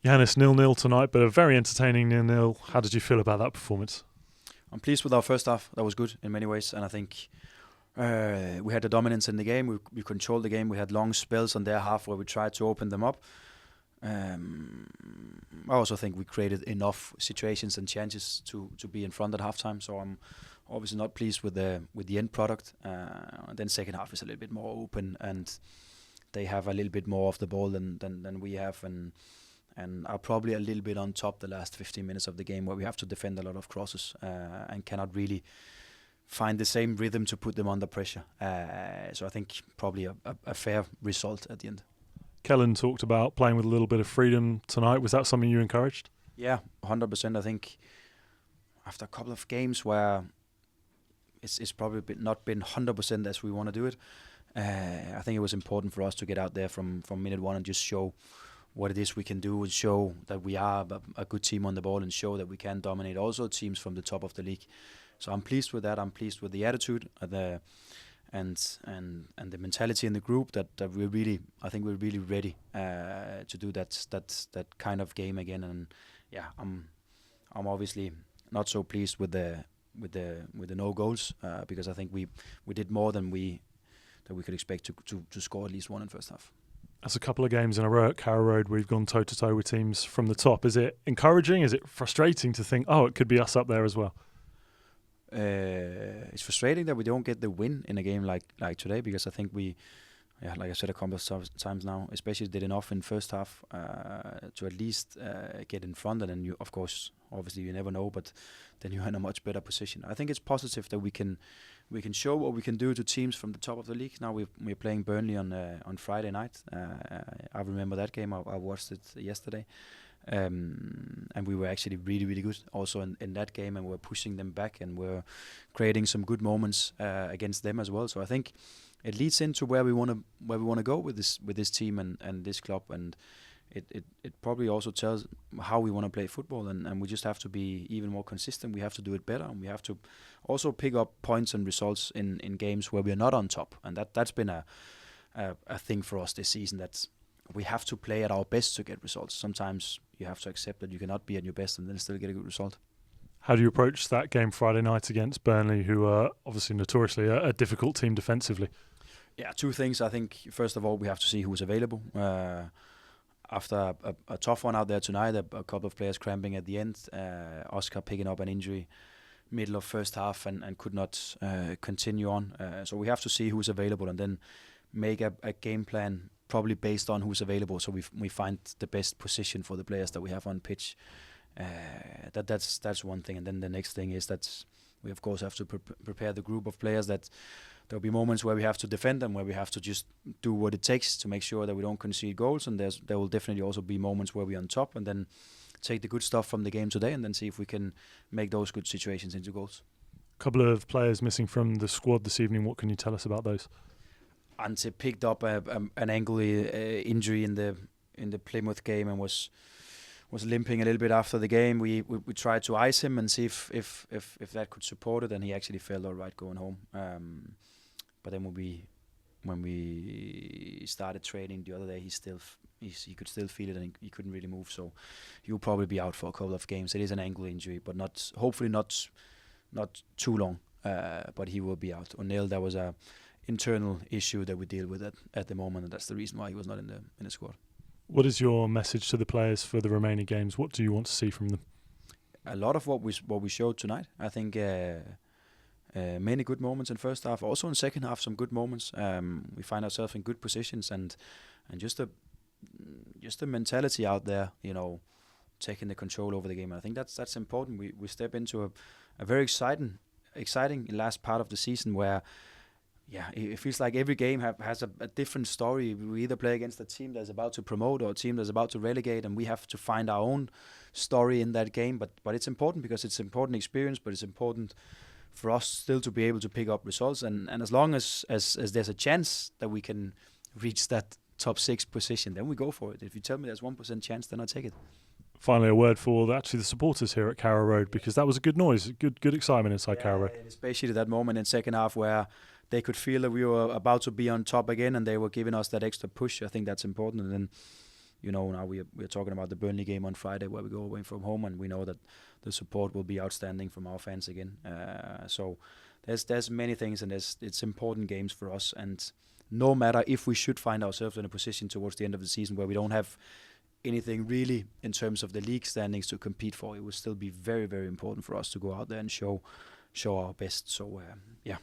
Johannes, 0-0 tonight, but a very entertaining 0-0. How did you feel about that performance? I'm pleased with our first half. That was good in many ways, and I think we had the dominance in the game. We controlled the game. We had long spells on their half where we tried to open them up. I also think we created enough situations and chances to be in front at halftime. So I'm obviously not pleased with the end product. Then second half is a little bit more open, and they have a little bit more of the ball than we have, and are probably a little bit on top the last 15 minutes of the game where we have to defend a lot of crosses and cannot really find the same rhythm to put them under pressure. So I think probably a fair result at the end. Kellen talked about playing with a little bit of freedom tonight. Was that something you encouraged? Yeah, 100%. I think after a couple of games where it's probably not been 100% as we want to do it, I think it was important for us to get out there from minute one and just show what it is we can do and show that we are a good team on the ball and show that we can dominate also teams from the top of the league. So I'm pleased with that. I'm pleased with the attitude and the mentality in the group that we're really, I think we're really ready to do that kind of game again. And yeah, I'm obviously not so pleased with the no goals because I think we did more than we could expect to score at least one in first half. That's a couple of games in a row at Carrow Road we've gone toe-to-toe with teams from the top. Is it encouraging? Is it frustrating to think, it could be us up there as well? It's frustrating that we don't get the win in a game like today because I think we, like I said a couple of times now, especially did enough in first half to at least get in front, and then you, of course, obviously you never know, but then you're in a much better position. I think it's positive that we can show what we can do to teams from the top of the league. Now we're playing Burnley on Friday night. I remember that game. I watched it yesterday. And we were actually really, really good also in that game, and we're pushing them back and we're creating some good moments against them as well. So I think it leads into where we want to go with this team and this club, and it probably also tells how we want to play football, and we just have to be even more consistent. We have to do it better, and we have to also pick up points and results in games where we're not on top, and that's been a thing for us this season. That's we have to play at our best to get results. Sometimes you have to accept that you cannot be at your best and then still get a good result. How do you approach that game Friday night against Burnley, who are obviously notoriously a difficult team defensively? Yeah, two things. I think, first of all, we have to see who's available. After a tough one out there tonight, a couple of players cramping at the end, Oscar picking up an injury middle of first half and could not continue on. So we have to see who's available and then make a game plan probably based on who's available, so we find the best position for the players that we have on pitch. That's one thing, and then the next thing is that we of course have to prepare the group of players that there'll be moments where we have to defend and where we have to just do what it takes to make sure that we don't concede goals, and there will definitely also be moments where we're on top and then take the good stuff from the game today and then see if we can make those good situations into goals. A couple of players missing from the squad this evening. What can you tell us about those? Ante picked up an ankle injury in the Plymouth game and was limping a little bit after the game. We tried to ice him and see if that could support it, and he actually felt all right going home. But then when we started training the other day, he could still feel it and he couldn't really move. So he'll probably be out for a couple of games. It is an ankle injury, but hopefully not too long. But he will be out. O'Neill, that was a internal issue that we deal with at the moment, and that's the reason why he was not in the squad. What is your message to the players for the remaining games? What do you want to see from them? A lot of what we showed tonight. I think many good moments in first half, also in second half some good moments. We find ourselves in good positions and just the mentality out there, taking the control over the game. And I think that's important. We step into a very exciting last part of the season where it feels like every game has a different story. We either play against a team that's about to promote or a team that's about to relegate, and we have to find our own story in that game. But it's important because it's an important experience, but it's important for us still to be able to pick up results. And as long as there's a chance that we can reach that top 6 position, then we go for it. If you tell me there's 1% chance, then I take it. Finally, a word for the supporters here at Carrow Road, because that was a good noise, good excitement inside Carrow Road. Especially that moment in second half where they could feel that we were about to be on top again and they were giving us that extra push. I think that's important. And then Now we're talking about the Burnley game on Friday where we go away from home, and we know that the support will be outstanding from our fans again. So there's many things, and it's important games for us. And no matter if we should find ourselves in a position towards the end of the season where we don't have anything really in terms of the league standings to compete for, it will still be very, very important for us to go out there and show our best. So yeah.